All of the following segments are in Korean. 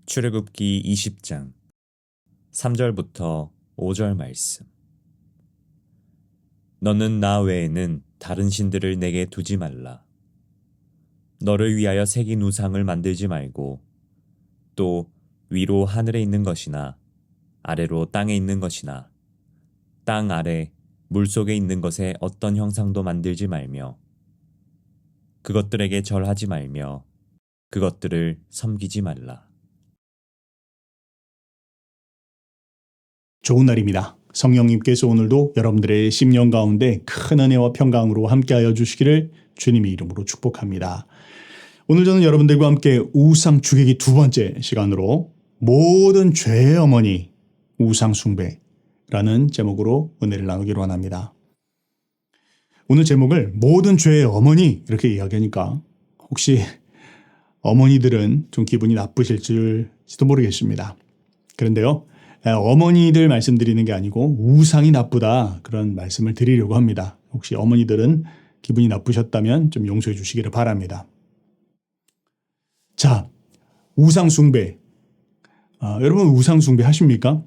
출애굽기 20장 3절부터 5절 말씀. 너는 나 외에는 다른 신들을 내게 두지 말라. 너를 위하여 새긴 우상을 만들지 말고 또 위로 하늘에 있는 것이나 아래로 땅에 있는 것이나 땅 아래 물속에 있는 것에 어떤 형상도 만들지 말며 그것들에게 절하지 말며 그것들을 섬기지 말라. 좋은 날입니다. 성령님께서 오늘도 여러분들의 심령 가운데 큰 은혜와 평강으로 함께하여 주시기를 주님의 이름으로 축복합니다. 오늘 저는 여러분들과 함께 우상 죽이기 두 번째 시간으로 모든 죄의 어머니 우상 숭배라는 제목으로 은혜를 나누기로 원합니다. 오늘 제목을 모든 죄의 어머니 이렇게 이야기하니까 혹시 어머니들은 좀 기분이 나쁘실지도 모르겠습니다. 그런데요. 어머니들 말씀드리는 게 아니고 우상이 나쁘다 그런 말씀을 드리려고 합니다. 혹시 어머니들은 기분이 나쁘셨다면 좀 용서해 주시기를 바랍니다. 자, 우상 숭배. 여러분 우상 숭배 하십니까?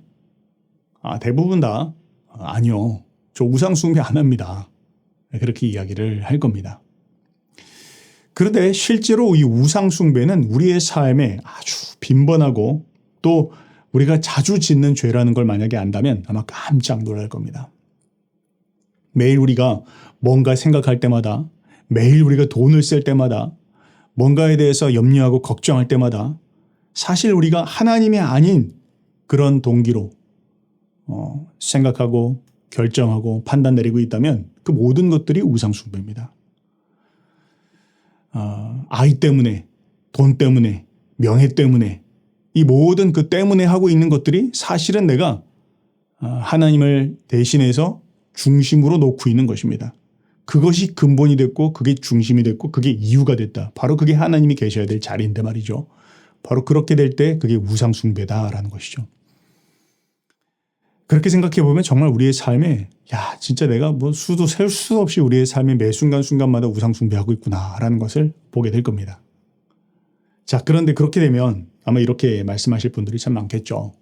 대부분 다 아니요. 저 우상 숭배 안 합니다. 그렇게 이야기를 할 겁니다. 그런데 실제로 이 우상 숭배는 우리의 삶에 아주 빈번하고 또 우리가 자주 짓는 죄라는 걸 만약에 안다면 아마 깜짝 놀랄 겁니다. 매일 우리가 뭔가 생각할 때마다, 매일 우리가 돈을 쓸 때마다, 뭔가에 대해서 염려하고 걱정할 때마다 사실 우리가 하나님이 아닌 그런 동기로 생각하고 결정하고 판단 내리고 있다면 그 모든 것들이 우상 숭배입니다. 아이 때문에, 돈 때문에, 명예 때문에 이 모든 그 때문에 하고 있는 것들이 사실은 내가 하나님을 대신해서 중심으로 놓고 있는 것입니다. 그것이 근본이 됐고 그게 중심이 됐고 그게 이유가 됐다. 바로 그게 하나님이 계셔야 될 자리인데 말이죠. 바로 그렇게 될 때 그게 우상 숭배다라는 것이죠. 그렇게 생각해 보면 정말 우리의 삶에 진짜 내가 뭐 수도 셀 수 없이 우리의 삶의 매 순간순간마다 우상 숭배하고 있구나라는 것을 보게 될 겁니다. 자, 그런데 그렇게 되면 아마 이렇게 말씀하실 분들이 참 많겠죠.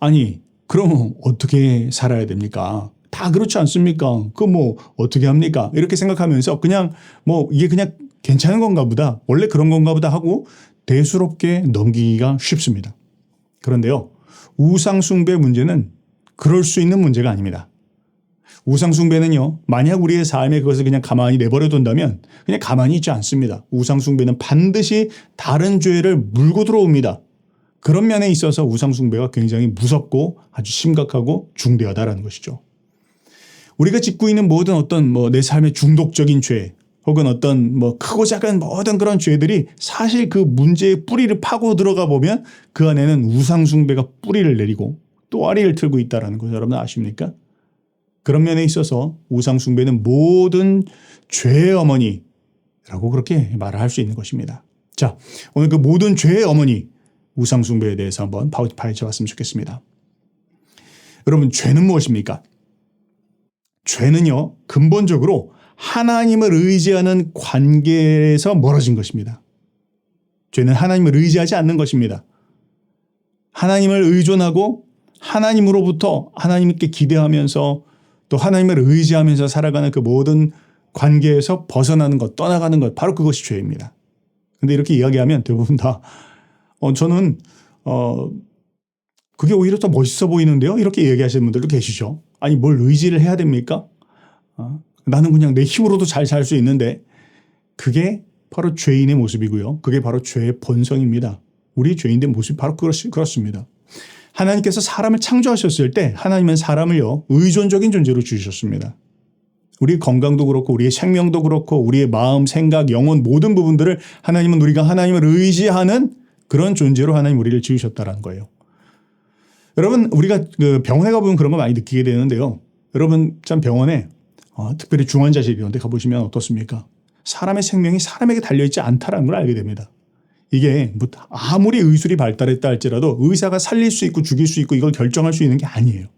아니, 그럼 어떻게 살아야 됩니까? 다 그렇지 않습니까? 어떻게 합니까? 이렇게 생각하면서 그냥 이게 그냥 괜찮은 건가 보다. 원래 그런 건가 보다 하고 대수롭게 넘기기가 쉽습니다. 그런데요, 우상숭배 문제는 그럴 수 있는 문제가 아닙니다. 우상숭배는요, 만약 우리의 삶에 그것을 그냥 가만히 내버려 둔다면 그냥 가만히 있지 않습니다. 우상숭배는 반드시 다른 죄를 물고 들어옵니다. 그런 면에 있어서 우상숭배가 굉장히 무섭고 아주 심각하고 중대하다라는 것이죠. 우리가 짓고 있는 모든 어떤 내 삶의 중독적인 죄 혹은 어떤 크고 작은 모든 그런 죄들이 사실 그 문제의 뿌리를 파고 들어가 보면 그 안에는 우상숭배가 뿌리를 내리고 또아리를 틀고 있다는 거 여러분 아십니까? 그런 면에 있어서 우상숭배는 모든 죄의 어머니라고 그렇게 말을 할 수 있는 것입니다. 자, 오늘 그 모든 죄의 어머니 우상숭배에 대해서 한번 파헤쳐 봤으면 좋겠습니다. 여러분, 죄는 무엇입니까? 죄는요, 근본적으로 하나님을 의지하는 관계에서 멀어진 것입니다. 죄는 하나님을 의지하지 않는 것입니다. 하나님을 의존하고 하나님으로부터 하나님께 기대하면서 또 하나님을 의지하면서 살아가는 그 모든 관계에서 벗어나는 것, 떠나가는 것, 바로 그것이 죄입니다. 근데 이렇게 이야기하면 대부분 다 저는 그게 오히려 더 멋있어 보이는데요. 이렇게 얘기하시는 분들도 계시죠. 아니 뭘 의지를 해야 됩니까? 나는 그냥 내 힘으로도 잘 살 수 있는데 그게 바로 죄인의 모습이고요. 그게 바로 죄의 본성입니다. 우리 죄인의 모습이 바로 그렇습니다. 하나님께서 사람을 창조하셨을 때 하나님은 사람을요 의존적인 존재로 주셨습니다. 우리의 건강도 그렇고 우리의 생명도 그렇고 우리의 마음, 생각, 영혼 모든 부분들을 하나님은 우리가 하나님을 의지하는 그런 존재로 하나님 우리를 지으셨다는 거예요. 여러분 우리가 그 병원에 가보면 그런 거 많이 느끼게 되는데요. 여러분 참 병원에 특별히 중환자실 이런 데 가보시면 어떻습니까? 사람의 생명이 사람에게 달려있지 않다는 걸 알게 됩니다. 이게 아무리 의술이 발달했다 할지라도 의사가 살릴 수 있고 죽일 수 있고 이걸 결정할 수 있는 게 아니에요.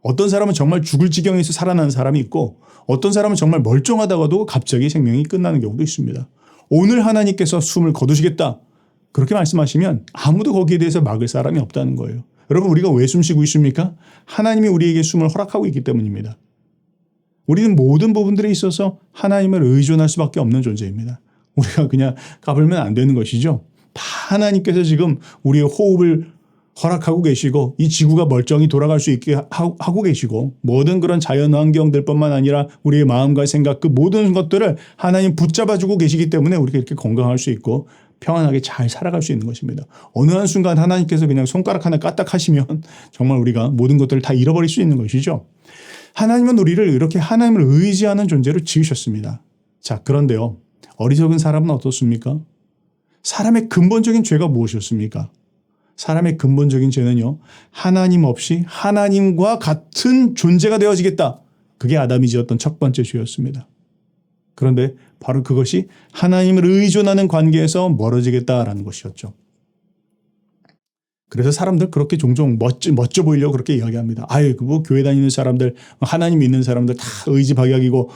어떤 사람은 정말 죽을 지경에서 살아나는 사람이 있고 어떤 사람은 정말 멀쩡하다가도 갑자기 생명이 끝나는 경우도 있습니다. 오늘 하나님께서 숨을 거두시겠다. 그렇게 말씀하시면 아무도 거기에 대해서 막을 사람이 없다는 거예요. 여러분, 우리가 왜 숨 쉬고 있습니까? 하나님이 우리에게 숨을 허락하고 있기 때문입니다. 우리는 모든 부분들에 있어서 하나님을 의존할 수밖에 없는 존재입니다. 우리가 그냥 까불면 안 되는 것이죠. 다 하나님께서 지금 우리의 호흡을 허락하고 계시고 이 지구가 멀쩡히 돌아갈 수 있게 하고 계시고 모든 그런 자연 환경들뿐만 아니라 우리의 마음과 생각 그 모든 것들을 하나님 붙잡아주고 계시기 때문에 우리가 이렇게 건강할 수 있고 평안하게 잘 살아갈 수 있는 것입니다. 어느 한순간 하나님께서 그냥 손가락 하나 까딱하시면 정말 우리가 모든 것들을 다 잃어버릴 수 있는 것이죠. 하나님은 우리를 이렇게 하나님을 의지하는 존재로 지으셨습니다. 자, 그런데요. 어리석은 사람은 어떻습니까? 사람의 근본적인 죄가 무엇이었습니까? 사람의 근본적인 죄는요. 하나님 없이 하나님과 같은 존재가 되어지겠다. 그게 아담이 지었던 첫 번째 죄였습니다. 그런데 바로 그것이 하나님을 의존하는 관계에서 멀어지겠다라는 것이었죠. 그래서 사람들 그렇게 종종 멋져 보이려고 그렇게 이야기합니다. 아유, 뭐 교회 다니는 사람들, 하나님 믿는 사람들 다 의지박약이고,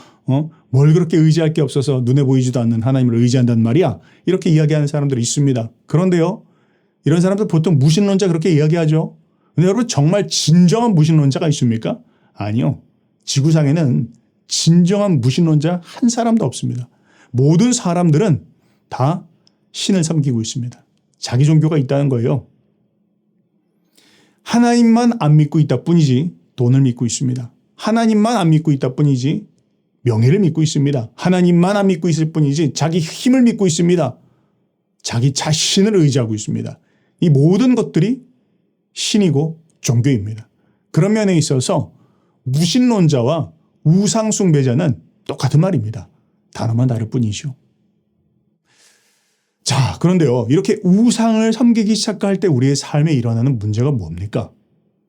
뭘 그렇게 의지할 게 없어서 눈에 보이지도 않는 하나님을 의지한단 말이야. 이렇게 이야기하는 사람들이 있습니다. 그런데요, 이런 사람들 보통 무신론자 그렇게 이야기하죠. 근데 여러분 정말 진정한 무신론자가 있습니까? 아니요. 지구상에는 진정한 무신론자 한 사람도 없습니다. 모든 사람들은 다 신을 섬기고 있습니다. 자기 종교가 있다는 거예요. 하나님만 안 믿고 있다 뿐이지 돈을 믿고 있습니다. 하나님만 안 믿고 있다 뿐이지 명예를 믿고 있습니다. 하나님만 안 믿고 있을 뿐이지 자기 힘을 믿고 있습니다. 자기 자신을 의지하고 있습니다. 이 모든 것들이 신이고 종교입니다. 그런 면에 있어서 무신론자와 우상숭배자는 똑같은 말입니다. 단어만 다를 뿐이죠. 자, 그런데요. 이렇게 우상을 섬기기 시작할 때 우리의 삶에 일어나는 문제가 뭡니까?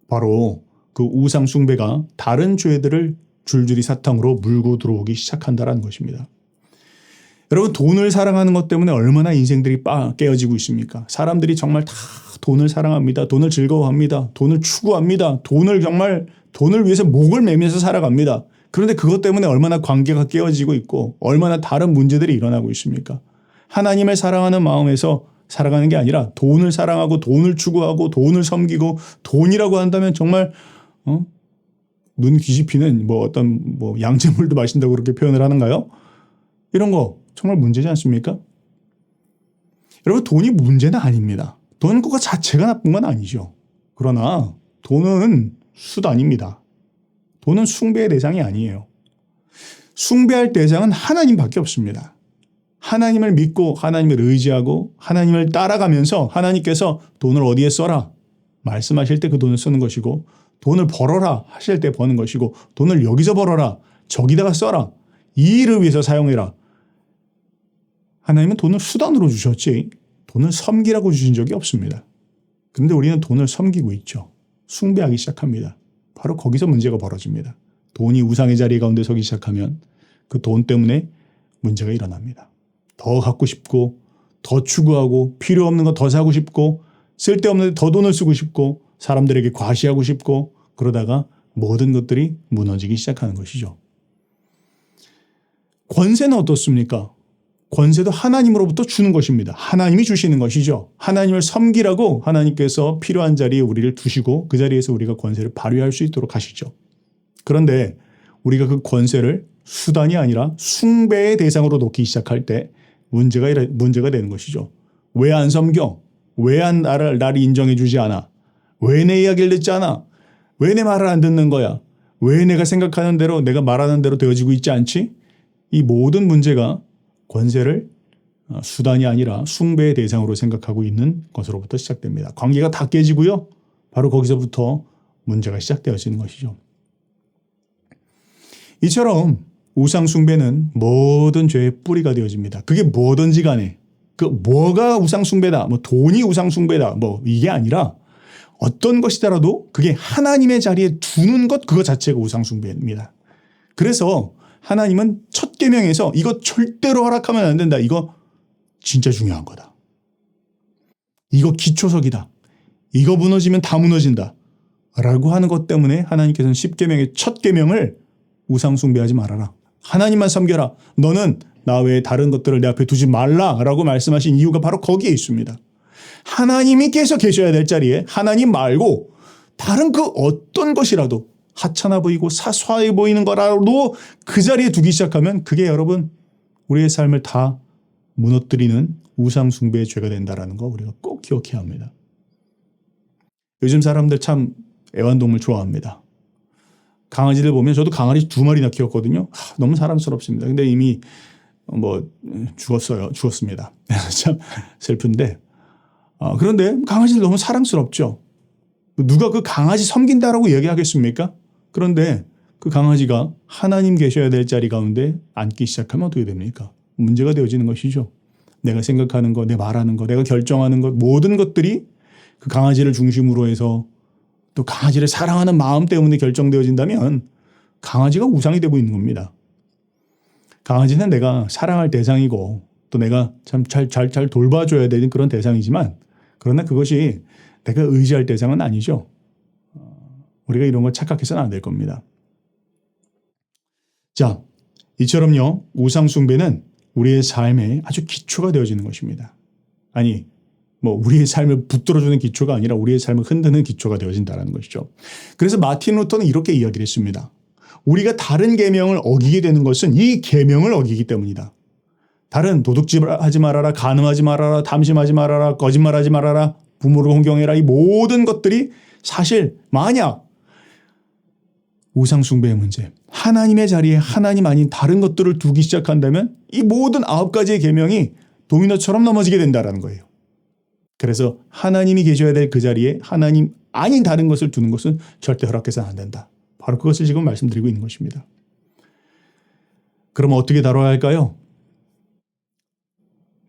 바로 그 우상 숭배가 다른 죄들을 줄줄이 사탕으로 물고 들어오기 시작한다는 것입니다. 여러분, 돈을 사랑하는 것 때문에 얼마나 인생들이 깨어지고 있습니까? 사람들이 정말 다 돈을 사랑합니다. 돈을 즐거워합니다. 돈을 추구합니다. 돈을 위해서 목을 매면서 살아갑니다. 그런데 그것 때문에 얼마나 관계가 깨어지고 있고 얼마나 다른 문제들이 일어나고 있습니까? 하나님을 사랑하는 마음에서 살아가는 게 아니라 돈을 사랑하고 돈을 추구하고 돈을 섬기고 돈이라고 한다면 정말 눈 뒤집히는 어떤 양채물도 마신다고 그렇게 표현을 하는가요? 이런 거 정말 문제지 않습니까? 여러분, 돈이 문제는 아닙니다. 돈은 그거 자체가 나쁜 건 아니죠. 그러나 돈은 수단입니다. 돈은 숭배의 대상이 아니에요. 숭배할 대상은 하나님밖에 없습니다. 하나님을 믿고 하나님을 의지하고 하나님을 따라가면서 하나님께서 돈을 어디에 써라 말씀하실 때 그 돈을 쓰는 것이고 돈을 벌어라 하실 때 버는 것이고 돈을 여기서 벌어라 저기다가 써라 이 일을 위해서 사용해라. 하나님은 돈을 수단으로 주셨지 돈을 섬기라고 주신 적이 없습니다. 그런데 우리는 돈을 섬기고 있죠. 숭배하기 시작합니다. 바로 거기서 문제가 벌어집니다. 돈이 우상의 자리 가운데 서기 시작하면 그 돈 때문에 문제가 일어납니다. 더 갖고 싶고 더 추구하고 필요 없는 거 더 사고 싶고 쓸데없는 데 더 돈을 쓰고 싶고 사람들에게 과시하고 싶고 그러다가 모든 것들이 무너지기 시작하는 것이죠. 권세는 어떻습니까? 권세도 하나님으로부터 주는 것입니다. 하나님이 주시는 것이죠. 하나님을 섬기라고 하나님께서 필요한 자리에 우리를 두시고 그 자리에서 우리가 권세를 발휘할 수 있도록 하시죠. 그런데 우리가 그 권세를 수단이 아니라 숭배의 대상으로 놓기 시작할 때 문제가 되는 것이죠. 왜 안 섬겨? 왜 나를 인정해 주지 않아? 왜 내 이야기를 듣지 않아? 왜 내 말을 안 듣는 거야? 왜 내가 생각하는 대로 내가 말하는 대로 되어지고 있지 않지? 이 모든 문제가 권세를 수단이 아니라 숭배의 대상으로 생각하고 있는 것으로부터 시작됩니다. 관계가 다 깨지고요. 바로 거기서부터 문제가 시작되어지는 것이죠. 이처럼 우상 숭배는 모든 죄의 뿌리가 되어집니다. 그게 뭐든지 간에 뭐가 우상 숭배다, 돈이 우상 숭배다, 이게 아니라 어떤 것이더라도 그게 하나님의 자리에 두는 것 그거 자체가 우상 숭배입니다. 그래서 하나님은 첫 계명에서 이거 절대로 허락하면 안 된다. 이거 진짜 중요한 거다. 이거 기초석이다. 이거 무너지면 다 무너진다. 라고 하는 것 때문에 하나님께서는 10계명의 첫 계명을 우상 숭배하지 말아라. 하나님만 섬겨라. 너는 나 외에 다른 것들을 내 앞에 두지 말라라고 말씀하신 이유가 바로 거기에 있습니다. 하나님께서 계셔야 될 자리에 하나님 말고 다른 그 어떤 것이라도 하찮아 보이고 사소해 보이는 거라도 그 자리에 두기 시작하면 그게 여러분 우리의 삶을 다 무너뜨리는 우상 숭배의 죄가 된다는 거 우리가 꼭 기억해야 합니다. 요즘 사람들 참 애완동물 좋아합니다. 강아지들 보면 저도 강아지 2마리나 키웠거든요. 너무 사랑스럽습니다. 근데 이미 죽었습니다. 참 슬픈데 그런데 강아지들 너무 사랑스럽죠. 누가 그 강아지 섬긴다라고 얘기하겠습니까? 그런데 그 강아지가 하나님 계셔야 될 자리 가운데 앉기 시작하면 어떻게 됩니까? 문제가 되어지는 것이죠. 내가 생각하는 것, 내 말하는 것, 내가 결정하는 것 모든 것들이 그 강아지를 중심으로 해서 또 강아지를 사랑하는 마음 때문에 결정되어진다면 강아지가 우상이 되고 있는 겁니다. 강아지는 내가 사랑할 대상이고 또 내가 참 잘 돌봐줘야 되는 그런 대상이지만 그러나 그것이 내가 의지할 대상은 아니죠. 우리가 이런 걸 착각해서는 안 될 겁니다. 자, 이처럼요. 우상 숭배는 우리의 삶에 아주 기초가 되어지는 것입니다. 아니, 우리의 삶을 붙들어주는 기초가 아니라 우리의 삶을 흔드는 기초가 되어진다는 것이죠. 그래서 마틴 루터는 이렇게 이야기를 했습니다. 우리가 다른 계명을 어기게 되는 것은 이 계명을 어기기 때문이다. 다른 도둑질하지 말아라, 간음하지 말아라, 탐심하지 말아라, 거짓말하지 말아라, 부모를 공경해라 이 모든 것들이 사실 만약 우상 숭배의 문제, 하나님의 자리에 하나님 아닌 다른 것들을 두기 시작한다면 이 모든 9가지의 계명이 도미노처럼 넘어지게 된다는 거예요. 그래서 하나님이 계셔야 될 그 자리에 하나님 아닌 다른 것을 두는 것은 절대 허락해서는 안 된다. 바로 그것을 지금 말씀드리고 있는 것입니다. 그럼 어떻게 다뤄야 할까요?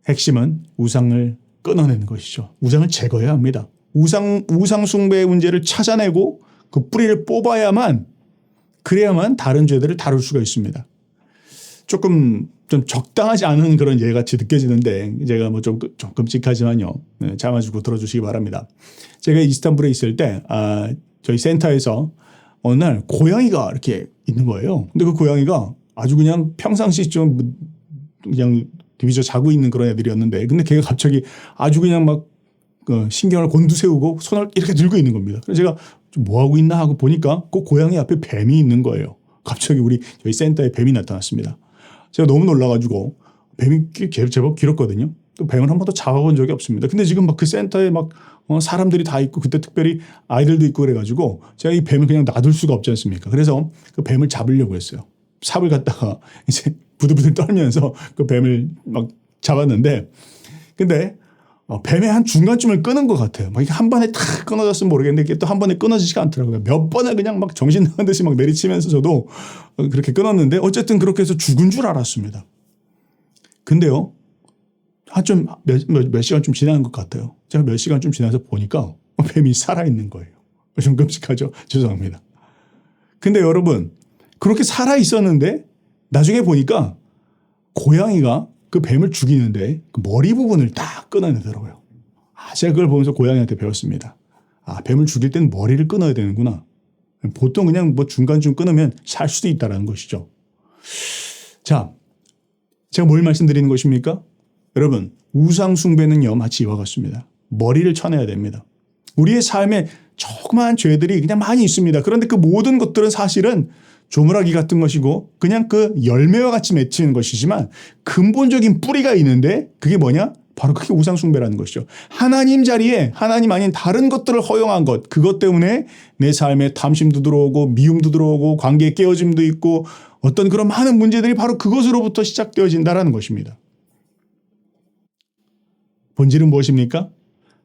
핵심은 우상을 끊어내는 것이죠. 우상을 제거해야 합니다. 우상 숭배의 문제를 찾아내고 그 뿌리를 뽑아야만 그래야만 다른 죄들을 다룰 수가 있습니다. 조금 좀 적당하지 않은 그런 예같이 느껴지는데 제가 좀 끔찍하지만요. 참아주고 들어주시기 바랍니다. 제가 이스탄불에 있을 때 저희 센터에서 어느 날 고양이가 이렇게 있는 거예요. 근데 그 고양이가 아주 그냥 평상시 좀 그냥 디비저 자고 있는 그런 애들이었는데 근데 걔가 갑자기 아주 그냥 막 신경을 곤두세우고 손을 이렇게 들고 있는 겁니다. 그래서 제가 좀 뭐 하고 있나 하고 보니까 그 고양이 앞에 뱀이 있는 거예요. 갑자기 저희 센터에 뱀이 나타났습니다. 제가 너무 놀라가지고 뱀이 제법 길었거든요. 또 뱀을 한 번도 잡아본 적이 없습니다. 근데 지금 막 그 센터에 막 사람들이 다 있고 그때 특별히 아이들도 있고 그래가지고 제가 이 뱀을 그냥 놔둘 수가 없지 않습니까? 그래서 그 뱀을 잡으려고 했어요. 삽을 갖다가 이제 부들부들 떨면서 그 뱀을 막 잡았는데 근데 뱀의 한 중간쯤을 끄는 것 같아요. 막 이게 한 번에 탁 끊어졌으면 모르겠는데 이게 또 한 번에 끊어지지가 않더라고요. 몇 번을 그냥 막 정신 나간 듯이 막 내리치면서 저도 그렇게 끊었는데 어쨌든 그렇게 해서 죽은 줄 알았습니다. 근데요. 몇 시간 좀 지난 것 같아요. 제가 몇 시간 좀 지나서 보니까 뱀이 살아있는 거예요. 좀 끔찍하죠? 죄송합니다. 근데 여러분 그렇게 살아있었는데 나중에 보니까 고양이가 그 뱀을 죽이는데 그 머리 부분을 딱 끊어내더라고요. 제가 그걸 보면서 고양이한테 배웠습니다. 뱀을 죽일 때는 머리를 끊어야 되는구나. 보통 그냥 중간쯤 끊으면 살 수도 있다는 것이죠. 자, 제가 뭘 말씀드리는 것입니까? 여러분, 우상 숭배는요, 마치 이와 같습니다. 머리를 쳐내야 됩니다. 우리의 삶에 조그마한 죄들이 그냥 많이 있습니다. 그런데 그 모든 것들은 사실은 조물아기 같은 것이고 그냥 그 열매와 같이 맺히는 것이지만 근본적인 뿌리가 있는데 그게 뭐냐? 바로 그게 우상 숭배라는 것이죠. 하나님 자리에 하나님 아닌 다른 것들을 허용한 것, 그것 때문에 내 삶에 탐심도 들어오고 미움도 들어오고 관계의 깨어짐도 있고 어떤 그런 많은 문제들이 바로 그것으로부터 시작되어진다는 것입니다. 본질은 무엇입니까?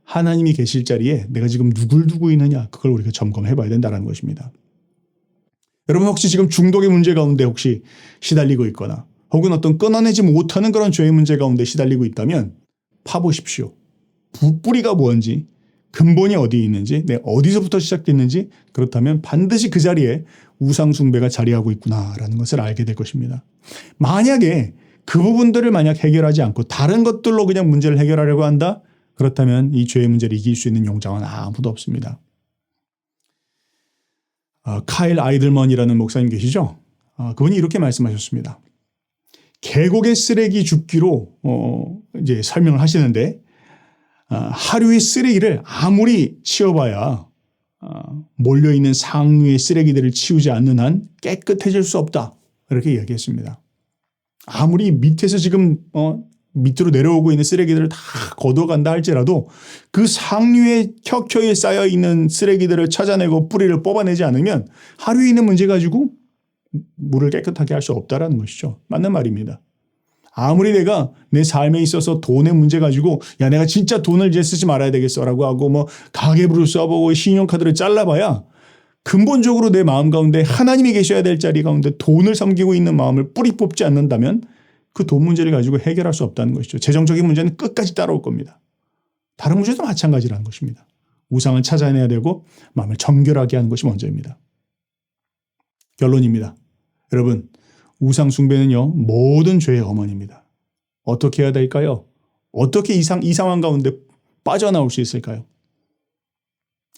하나님이 계실 자리에 내가 지금 누굴 두고 있느냐, 그걸 우리가 점검해 봐야 된다는 것입니다. 여러분 혹시 지금 중독의 문제 가운데 혹시 시달리고 있거나 혹은 어떤 끊어내지 못하는 그런 죄의 문제 가운데 시달리고 있다면 파보십시오. 뿌리가 뭔지, 근본이 어디에 있는지, 어디서부터 시작됐는지, 그렇다면 반드시 그 자리에 우상 숭배가 자리하고 있구나라는 것을 알게 될 것입니다. 만약에 그 부분들을 만약 해결하지 않고 다른 것들로 그냥 문제를 해결하려고 한다? 그렇다면 이 죄의 문제를 이길 수 있는 용장은 아무도 없습니다. 카일 아이들먼이라는 목사님 계시죠? 그분이 이렇게 말씀하셨습니다. 계곡의 쓰레기 줍기로 이제 설명을 하시는데 하류의 쓰레기를 아무리 치워봐야 몰려있는 상류의 쓰레기들을 치우지 않는 한 깨끗해질 수 없다. 이렇게 이야기했습니다. 아무리 밑에서 지금 밑으로 내려오고 있는 쓰레기들을 다 걷어간다 할지라도 그 상류에 켜켜이 쌓여있는 쓰레기들을 찾아내고 뿌리를 뽑아내지 않으면 하류에 있는 문제 가지고 물을 깨끗하게 할 수 없다라는 것이죠. 맞는 말입니다. 아무리 내가 내 삶에 있어서 돈의 문제 가지고 야 내가 진짜 돈을 이제 쓰지 말아야 되겠어라고 하고 뭐 가계부를 써보고 신용카드를 잘라봐야 근본적으로 내 마음 가운데 하나님이 계셔야 될 자리 가운데 돈을 섬기고 있는 마음을 뿌리 뽑지 않는다면 그 돈 문제를 가지고 해결할 수 없다는 것이죠. 재정적인 문제는 끝까지 따라올 겁니다. 다른 문제도 마찬가지라는 것입니다. 우상을 찾아내야 되고 마음을 정결하게 하는 것이 먼저입니다. 결론입니다. 여러분, 우상 숭배는요, 모든 죄의 어머니입니다. 어떻게 해야 될까요? 어떻게 이 상황 가운데 빠져나올 수 있을까요?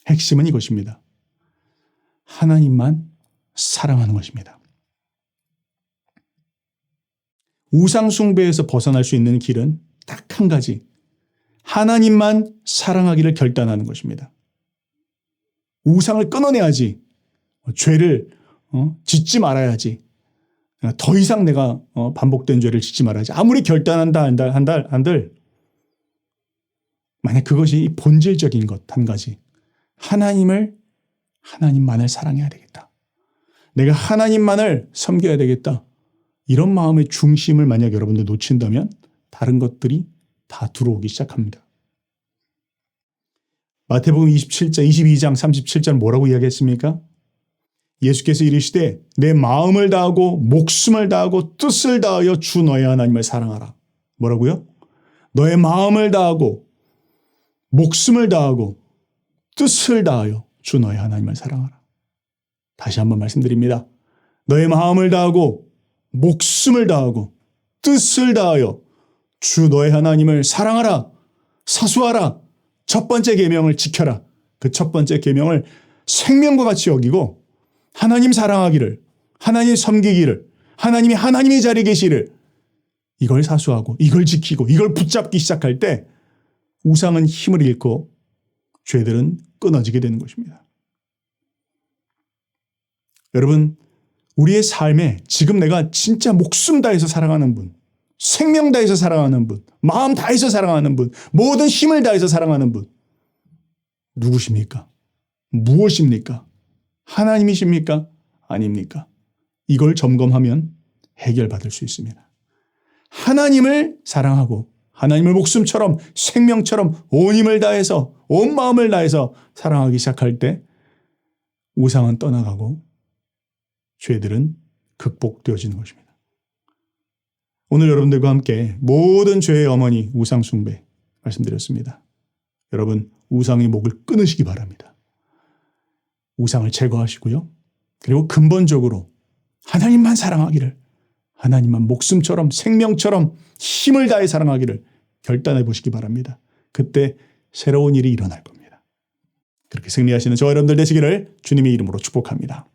핵심은 이것입니다. 하나님만 사랑하는 것입니다. 우상 숭배에서 벗어날 수 있는 길은 딱 한 가지. 하나님만 사랑하기를 결단하는 것입니다. 우상을 끊어내야지. 죄를 짓지 말아야지. 더 이상 내가 반복된 죄를 짓지 말아야지. 아무리 결단한다 한들 만약 그것이 본질적인 것 한 가지. 하나님만을 사랑해야 되겠다. 내가 하나님만을 섬겨야 되겠다. 이런 마음의 중심을 만약 여러분들 놓친다면 다른 것들이 다 들어오기 시작합니다. 마태복음 22장 37절 뭐라고 이야기했습니까? 예수께서 이르시되 내 마음을 다하고 목숨을 다하고 뜻을 다하여 주 너의 하나님을 사랑하라. 뭐라고요? 너의 마음을 다하고 목숨을 다하고 뜻을 다하여 주 너의 하나님을 사랑하라. 다시 한번 말씀드립니다. 너의 마음을 다하고 목숨을 다하고 뜻을 다하여 주 너의 하나님을 사랑하라. 사수하라. 첫 번째 계명을 지켜라. 그 첫 번째 계명을 생명과 같이 여기고 하나님 사랑하기를, 하나님 섬기기를, 하나님이 하나님의 자리에 계시를 이걸 사수하고 이걸 지키고 이걸 붙잡기 시작할 때 우상은 힘을 잃고 죄들은 끊어지게 되는 것입니다. 여러분, 우리의 삶에 지금 내가 진짜 목숨 다해서 사랑하는 분, 생명 다해서 사랑하는 분, 마음 다해서 사랑하는 분, 모든 힘을 다해서 사랑하는 분 누구십니까? 무엇입니까? 하나님이십니까? 아닙니까? 이걸 점검하면 해결받을 수 있습니다. 하나님을 사랑하고 하나님을 목숨처럼 생명처럼 온 힘을 다해서 온 마음을 다해서 사랑하기 시작할 때 우상은 떠나가고 죄들은 극복되어지는 것입니다. 오늘 여러분들과 함께 모든 죄의 어머니 우상 숭배 말씀드렸습니다. 여러분 우상의 목을 끊으시기 바랍니다. 우상을 제거하시고요. 그리고 근본적으로 하나님만 사랑하기를, 하나님만 목숨처럼 생명처럼 힘을 다해 사랑하기를 결단해 보시기 바랍니다. 그때 새로운 일이 일어날 겁니다. 그렇게 승리하시는 저와 여러분들 되시기를 주님의 이름으로 축복합니다.